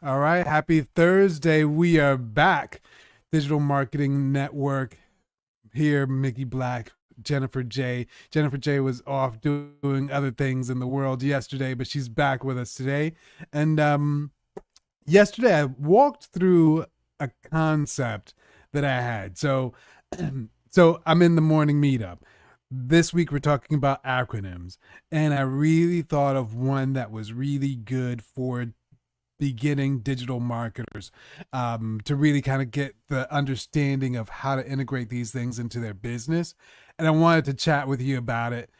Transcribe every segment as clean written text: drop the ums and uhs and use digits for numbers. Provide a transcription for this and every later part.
All right. Happy Thursday. We are back. Digital Marketing Network here. Mickey Black, Jennifer J. Jennifer J was off doing other things in the world yesterday, but she's back with us today. And yesterday I walked through a concept that I had. So I'm in the morning meetup. This week we're talking about acronyms, and I really thought of one that was really good for beginning digital marketers, to really kind of get the understanding of how to integrate these things into their business. And I wanted to chat with you about it,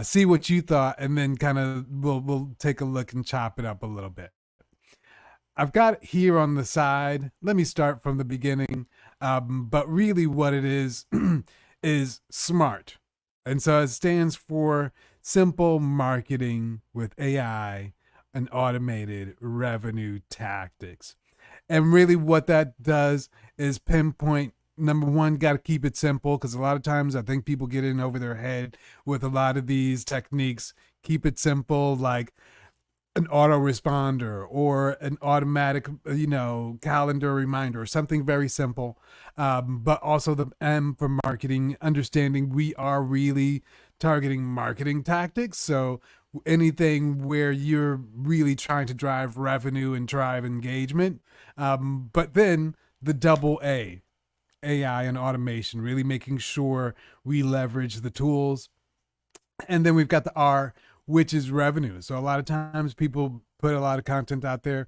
see what you thought, and then kind of we'll take a look and chop it up a little bit. I've got it here on the side. Let me start from the beginning. But really, what it is is SMART. And so it stands for Simple Marketing with AI and Automated Revenue Tactics. And really, what that does is pinpoint number one, got to keep it simple because a lot of times I think people get in over their head with a lot of these techniques. Keep it simple, like an autoresponder or an automatic, calendar reminder or something very simple. But also the M for marketing, understanding we are really targeting marketing tactics. So anything where you're really trying to drive revenue and drive engagement. But then the double A, AI and automation, really making sure we leverage the tools. And then we've got the R, which is revenue. So a lot of times people put a lot of content out there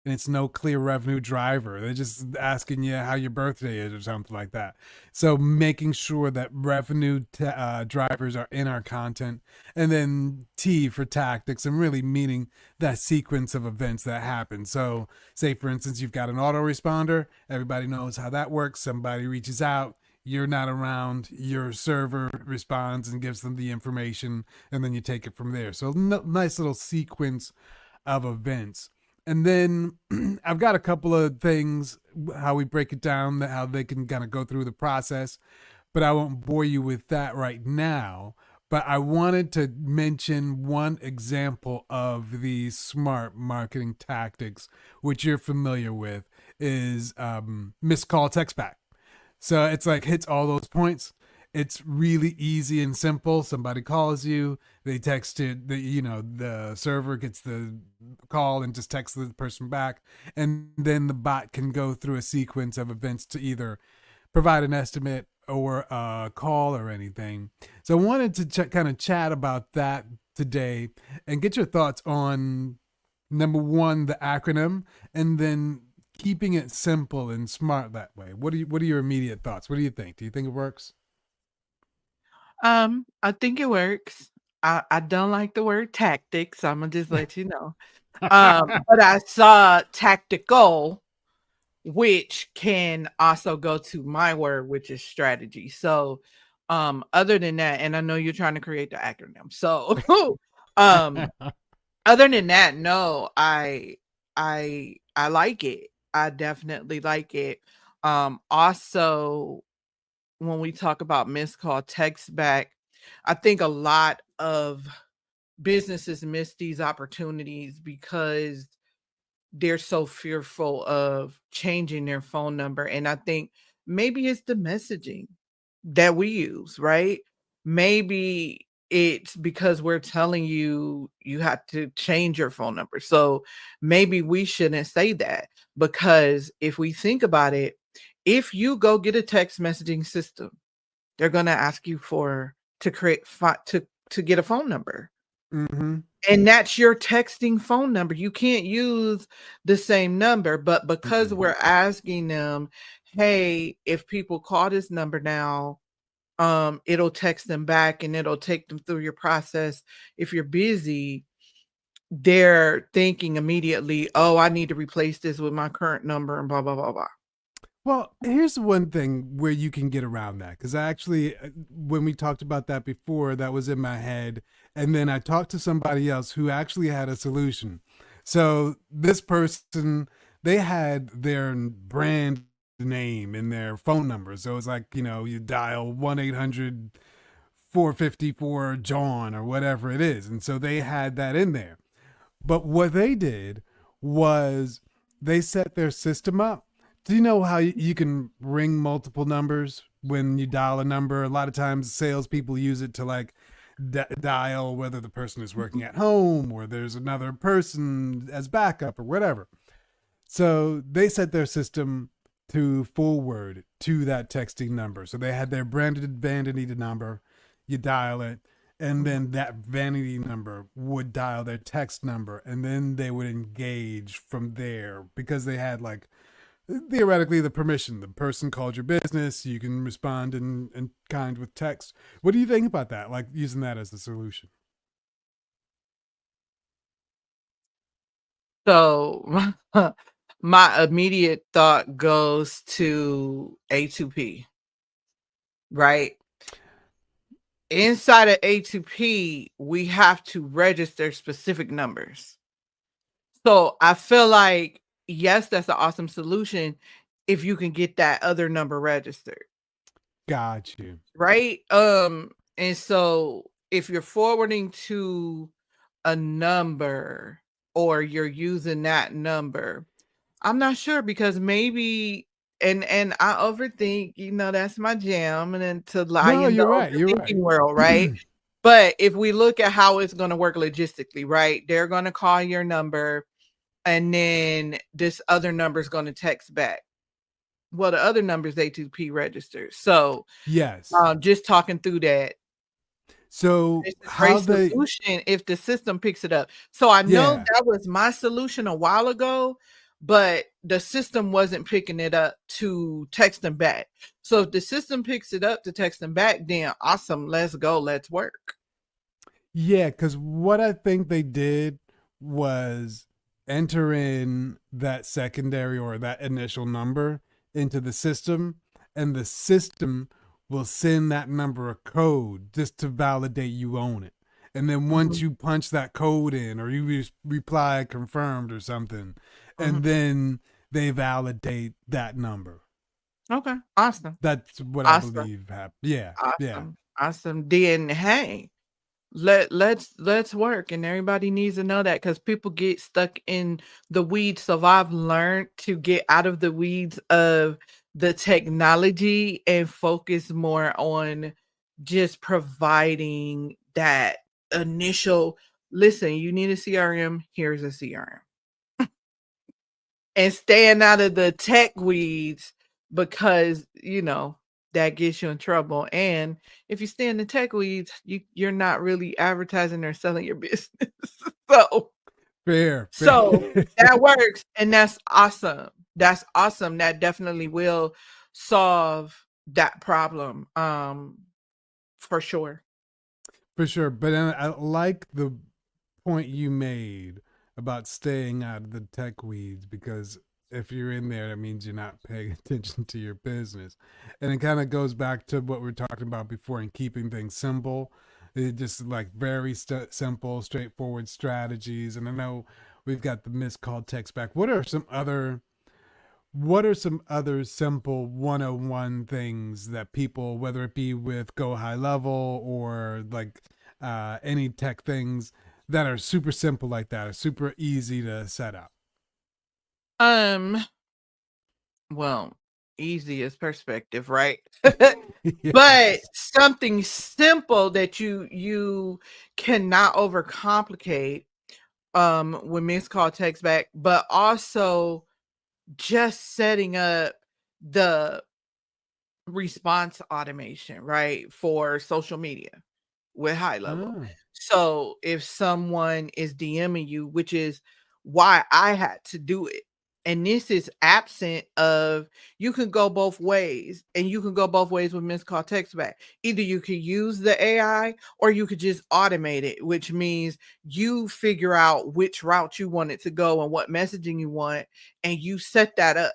and it's no clear revenue driver. They're just asking you how your birthday is or something like that. So making sure that revenue drivers are in our content. And then T for tactics, and really meaning that sequence of events that happen. So say, for instance, you've got an autoresponder. Everybody knows how that works. Somebody reaches out, you're not around, your server responds and gives them the information, and then you take it from there. So nice little sequence of events. And then I've got a couple of things, how we break it down, how they can kind of go through the process, but I won't bore you with that right now. But I wanted to mention one example of these smart marketing tactics, which you're familiar with, is missed call text back. So it's like hits all those points. It's really easy and simple. Somebody calls you, they text it, the server gets the call and just texts the person back. And then the bot can go through a sequence of events to either provide an estimate or a call or anything. So I wanted to kind of chat about that today and get your thoughts on number one, the acronym, and then keeping it simple and smart that way. What are your immediate thoughts? What do you think? Do you think it works? I think it works. I don't like the word tactics. I'm gonna just let you know. But I saw tactical, which can also go to my word, which is strategy. So, other than that, and I know you're trying to create the acronym. So, um, other than that, no, I like it. I definitely like it. Also, when we talk about missed call text back, I think a lot of businesses miss these opportunities because they're so fearful of changing their phone number. And I think maybe it's the messaging that we use, right? Maybe it's because we're telling you you have to change your phone number. So maybe we shouldn't say that, because if we think about it, if you go get a text messaging system, they're going to ask you for to create to get a phone number. Mm-hmm. And that's your texting phone number. You can't use the same number, but because Mm-mm. we're asking them, hey, if people call this number now, it'll text them back and it'll take them through your process. If you're busy, they're thinking immediately, oh, I need to replace this with my current number and blah, blah, blah, blah. Well, here's one thing where you can get around that, because I actually, when we talked about that before, that was in my head, and then I talked to somebody else who actually had a solution. So this person, they had their brand name in their phone number. So it's like, you dial 1-800 454 John or whatever it is. And so they had that in there. But what they did was they set their system up. Do you know how you can ring multiple numbers when you dial a number? A lot of times, salespeople use it to like dial whether the person is working at home or there's another person as backup or whatever. So they set their system to forward to that texting number. So they had their branded vanity number. You dial it, and Mhm. then that vanity number would dial their text number, and then they would engage from there because they had like theoretically the permission. The person called your business. You can respond in kind with text. What do you think about that? Like using that as a solution? So my immediate thought goes to A2P, right? Inside of A2P, we have to register specific numbers. So I feel like, yes, that's an awesome solution if you can get that other number registered, Got you. right? And so if you're forwarding to a number or you're using that number, I'm not sure because maybe and I overthink, that's my jam and then to lie No, in the you're right. You're overthinking right. world, right? But if we look at how it's gonna work logistically, right? They're gonna call your number and then this other number is gonna text back. Well, the other number is A2P registered. So, Yes. just talking through that, So it's a how great they? solution if the system picks it up. So I know Yeah. that was my solution a while ago, but the system wasn't picking it up to text them back. So if the system picks it up to text them back, then awesome. Let's go. Let's work. Yeah, because what I think they did was enter in that secondary or that initial number into the system, and the system will send that number a code just to validate you own it. And then once Mhm, you punch that code in, or you reply confirmed or something, mhm. and then they validate that number. Okay. Awesome. That's what I Awesome. believe happened. Yeah, yeah. Awesome. Awesome. Then hey, let's work and everybody needs to know that because people get stuck in the weeds. So I've learned to get out of the weeds of the technology and focus more on just providing that initial listen, you need a CRM, here's a CRM. And staying out of the tech weeds because, that gets you in trouble, and if you stay in the tech weeds, you're not really advertising or selling your business. So Fair, fair. so that works, and that's awesome. That's awesome. That definitely will solve that problem, for sure. For sure. But I like the point you made about staying out of the tech weeds because if you're in there, that means you're not paying attention to your business. And it kind of goes back to what we were talking about before in keeping things simple. It just like very simple, straightforward strategies. And I know we've got the missed call text back. What are some other simple 101 things that people, whether it be with Go High Level or like any tech things that are super simple like that, are super easy to set up? Um, well, easy is perspective, right? But Yes. something simple that you cannot overcomplicate, when missed call text back, but also just setting up the response automation, right, for social media with high level. Oh, So if someone is DMing you, which is why I had to do it, and this is absent of you can go both ways, and you can go both ways with missed call text back. Either you could use the AI or you could just automate it, which means you figure out which route you want it to go and what messaging you want, and you set that up.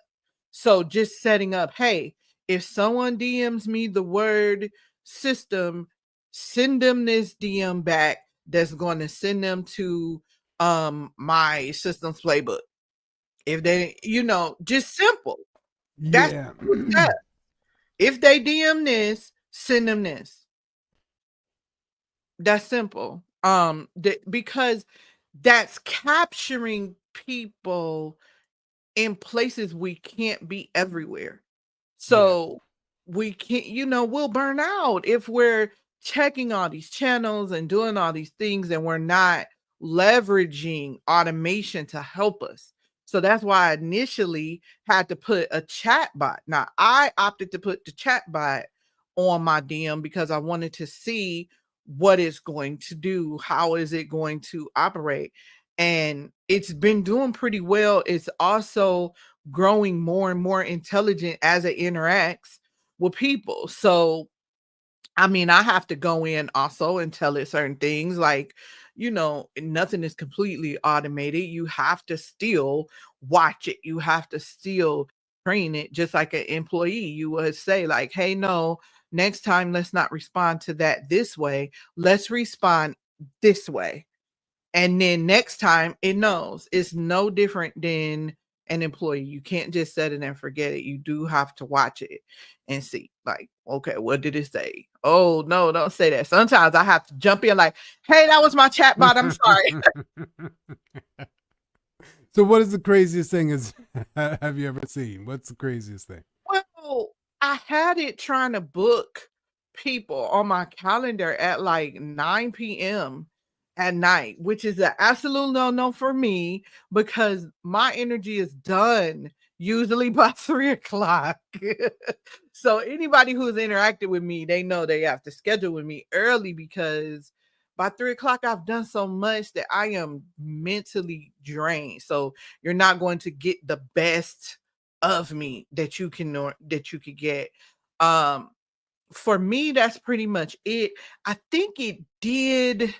So just setting up, hey, if someone DMs me the word system, send them this DM back that's going to send them to my systems playbook. If they, just simple. That's yeah. simple stuff. If they DM this, send them this. That's simple. Because that's capturing people in places we can't be everywhere. Yeah. So we can't, we'll burn out if we're checking all these channels and doing all these things and we're not leveraging automation to help us. So that's why I initially had to put a chat bot. Now I opted to put the chat bot on my DM because I wanted to see what it's going to do, how is it going to operate. And it's been doing pretty well. It's also growing more and more intelligent as it interacts with people. So, I mean, I have to go in also and tell it certain things like, nothing is completely automated. You have to still watch it. You have to still train it just like an employee. You would say, like, hey, no, next time, let's not respond to that this way. Let's respond this way, and then next time it knows. It's no different than an employee. You can't just set it and forget it. You do have to watch it and see, like, okay, what did it say? Oh, no, don't say that. Sometimes I have to jump in like, hey, that was my chat bot. I'm sorry. So what is the craziest thing is have you ever seen? What's the craziest thing? Well, I had it trying to book people on my calendar at like 9 p.m. at night, which is an absolute no for me because my energy is done usually by 3 o'clock. So anybody who's interacted with me, they know they have to schedule with me early because by 3 o'clock, I've done so much that I am mentally drained. So you're not going to get the best of me that you could get. Um, for me, that's pretty much it. I think it did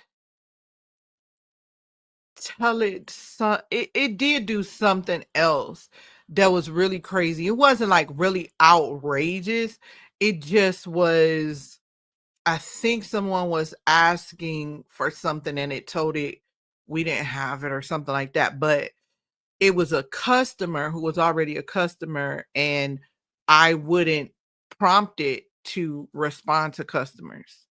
it did do something else that was really crazy. It wasn't like really outrageous. It just was, I think someone was asking for something and it told it we didn't have it or something like that. But it was a customer who was already a customer, and I wouldn't prompt it to respond to customers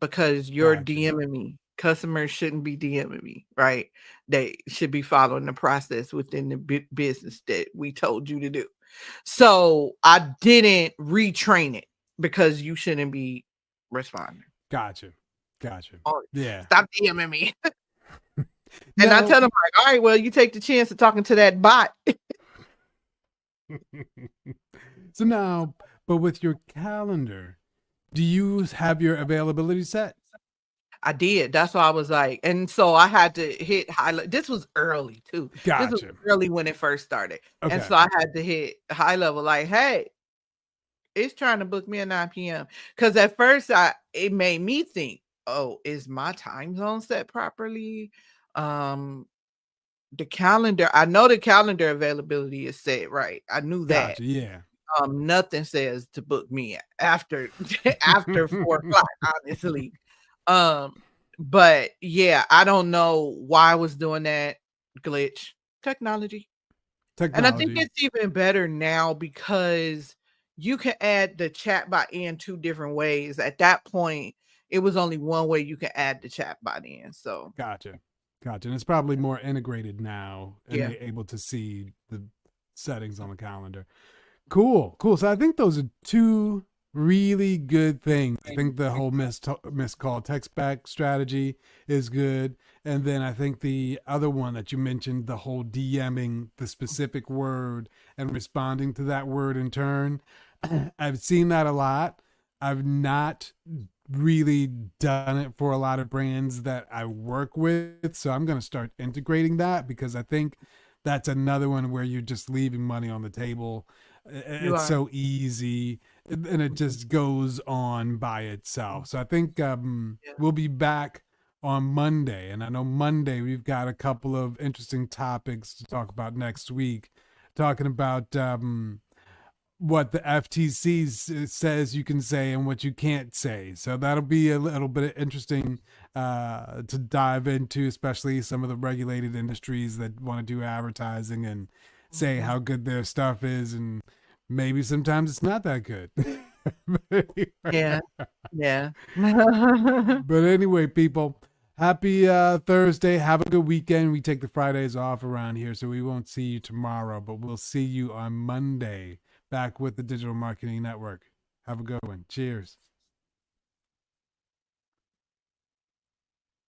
because you're Gotcha. DMing me. Customers shouldn't be DMing me, right? They should be following the process within the business that we told you to do. So I didn't retrain it because you shouldn't be responding. Gotcha. Gotcha. Or Yeah. stop DMing me. And I Now tell them like, all right, well, you take the chance of talking to that bot. so now, but with your calendar, do you have your availability set? I did. That's why I was like, and so I had to hit highlight. This was early too. This was Gotcha. early when it first started. And Okay. so I had to hit high level, like, hey, it's trying to book me at 9 p.m. Because at first it made me think, oh, is my time zone set properly? Um, the calendar, I know the calendar availability is set right. I knew that. Gotcha. Yeah. Nothing says to book me after after 4 o'clock, honestly. Um, but yeah, I don't know why I was doing that glitch. Technology. And I think Technology. it's even better now because you can add the chatbot in two different ways. At that point, it was only one way you can add the chatbot in. So Gotcha. Gotcha. And it's probably more integrated now and yeah. they able to see the settings on the calendar. Cool. Cool. So I think those are two really good things. I think the whole missed call text back strategy is good. And then I think the other one that you mentioned, the whole DMing the specific word and responding to that word in turn. I've seen that a lot. I've not really done it for a lot of brands that I work with. So I'm going to start integrating that because I think that's another one where you're just leaving money on the table. You It's are. so easy and it just goes on by itself. So I think Yeah. we'll be back on Monday. And I know Monday we've got a couple of interesting topics to talk about next week, talking about what the FTC says you can say and what you can't say. So that'll be a little bit interesting to dive into, especially some of the regulated industries that want to do advertising and say Mhm. how good their stuff is. And maybe sometimes it's not that good. Yeah. Yeah. But anyway, people, Happy Thursday. Have a good weekend. We take the Fridays off around here, so we won't see you tomorrow, but we'll see you on Monday back with the Digital Marketing Network. Have a good one. Cheers.